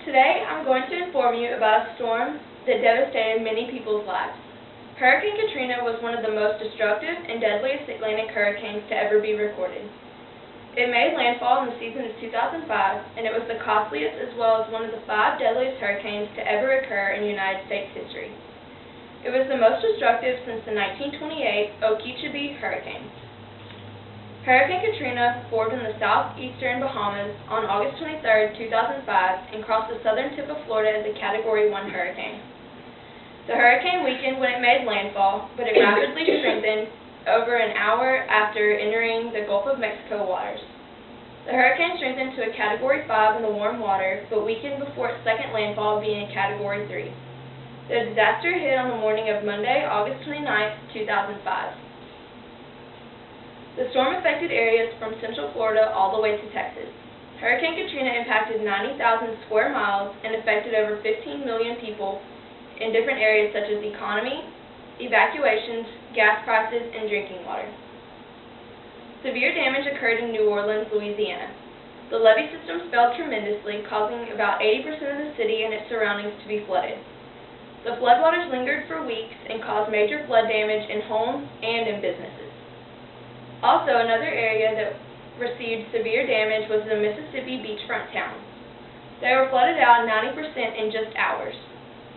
Today, I'm going to inform you about a storm that devastated many people's lives. Hurricane Katrina was one of the most destructive and deadliest Atlantic hurricanes to ever be recorded. It made landfall in the season of 2005, and it was the costliest as well as one of the 5 deadliest hurricanes to ever occur in United States history. It was the most destructive since the 1928 Okeechobee hurricane. Hurricane Katrina formed in the southeastern Bahamas on August 23, 2005, and crossed the southern tip of Florida as a Category 1 hurricane. The hurricane weakened when it made landfall, but it rapidly strengthened over an hour after entering the Gulf of Mexico waters. The hurricane strengthened to a Category 5 in the warm water, but weakened before its second landfall being a Category 3. The disaster hit on the morning of Monday, August 29, 2005. The storm affected areas from central Florida all the way to Texas. Hurricane Katrina impacted 90,000 square miles and affected over 15 million people in different areas such as economy, evacuations, gas prices, and drinking water. Severe damage occurred in New Orleans, Louisiana. The levee system failed tremendously, causing about 80% of the city and its surroundings to be flooded. The floodwaters lingered for weeks and caused major flood damage in homes and in businesses. Also, another area that received severe damage was the Mississippi beachfront towns. They were flooded out 90% in just hours.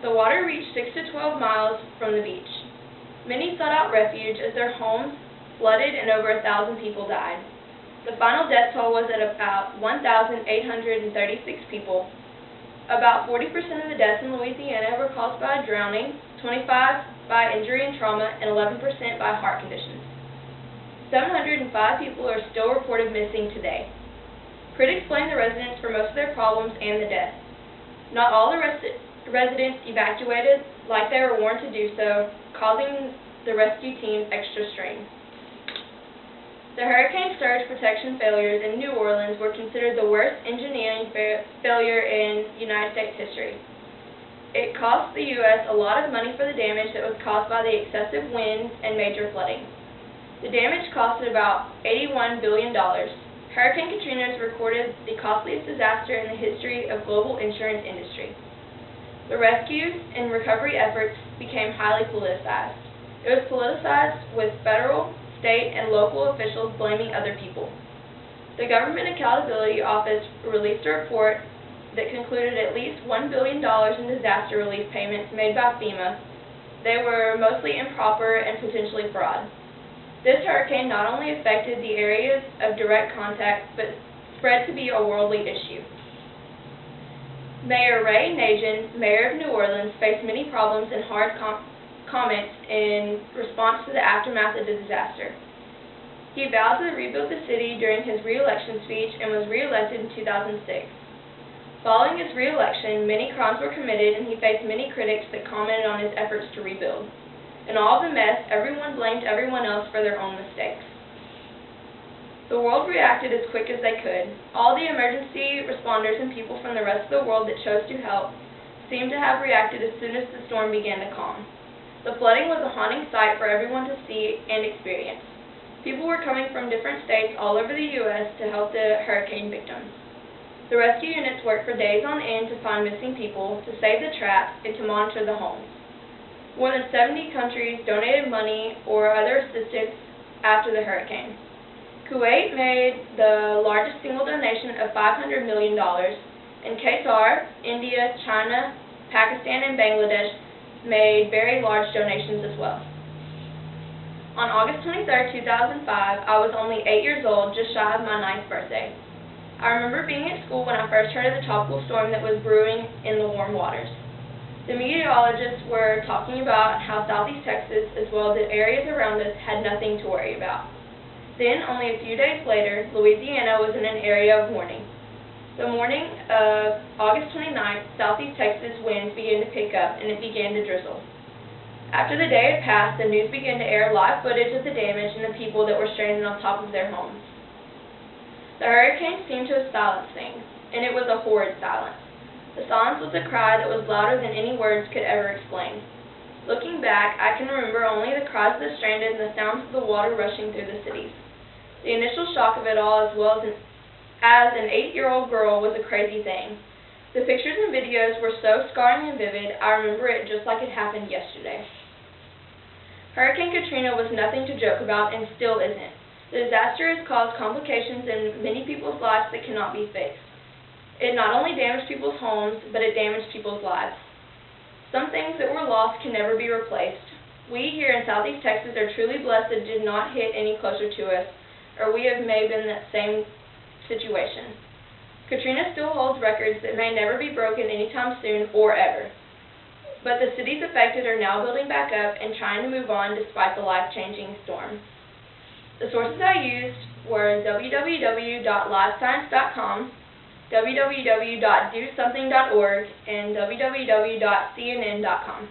The water reached 6 to 12 miles from the beach. Many sought out refuge as their homes flooded and over 1,000 people died. The final death toll was at about 1,836 people. About 40% of the deaths in Louisiana were caused by drowning, 25% by injury and trauma, and 11% by heart conditions. 705 people are still reported missing today. Critics blame the residents for most of their problems and the deaths. Not all the residents evacuated like they were warned to do so, causing the rescue teams extra strain. The hurricane surge protection failures in New Orleans were considered the worst engineering failure in United States history. It cost the U.S. a lot of money for the damage that was caused by the excessive winds and major flooding. The damage costed about $81 billion. Hurricane Katrina is recorded the costliest disaster in the history of global insurance industry. The rescue and recovery efforts became highly politicized. It was politicized with federal, state, and local officials blaming other people. The Government Accountability Office released a report that concluded at least $1 billion in disaster relief payments made by FEMA. They were mostly improper and potentially fraud. This hurricane not only affected the areas of direct contact, but spread to be a worldly issue. Mayor Ray Nagin, mayor of New Orleans, faced many problems and hard comments in response to the aftermath of the disaster. He vowed to rebuild the city during his re-election speech and was re-elected in 2006. Following his re-election, many crimes were committed and he faced many critics that commented on his efforts to rebuild. In all of the mess, everyone blamed everyone else for their own mistakes. The world reacted as quick as they could. All the emergency responders and people from the rest of the world that chose to help seemed to have reacted as soon as the storm began to calm. The flooding was a haunting sight for everyone to see and experience. People were coming from different states all over the U.S. to help the hurricane victims. The rescue units worked for days on end to find missing people, to save the trapped, and to monitor the homes. More than 70 countries donated money or other assistance after the hurricane. Kuwait made the largest single donation of $500 million, and Qatar, India, China, Pakistan, and Bangladesh made very large donations as well. On August 23, 2005, I was only 8 years old, just shy of my 9th birthday. I remember being at school when I first heard of the tropical storm that was brewing in the warm waters. The meteorologists were talking about how southeast Texas, as well as the areas around us, had nothing to worry about. Then, only a few days later, Louisiana was in an area of warning. The morning of August 29th, southeast Texas winds began to pick up, and it began to drizzle. After the day had passed, the news began to air live footage of the damage and the people that were stranded on top of their homes. The hurricane seemed to have silenced things, and it was a horrid silence. The silence was a cry that was louder than any words could ever explain. Looking back, I can remember only the cries of the stranded and the sounds of the water rushing through the cities. The initial shock of it all, as well as an 8-year-old girl, was a crazy thing. The pictures and videos were so scarring and vivid, I remember it just like it happened yesterday. Hurricane Katrina was nothing to joke about and still isn't. The disaster has caused complications in many people's lives that cannot be fixed. It not only damaged people's homes, but it damaged people's lives. Some things that were lost can never be replaced. We here in Southeast Texas are truly blessed it did not hit any closer to us, or we may have been in that same situation. Katrina still holds records that may never be broken anytime soon or ever. But the cities affected are now building back up and trying to move on despite the life-changing storm. The sources I used were www.livescience.com, www.dosomething.org, and www.cnn.com.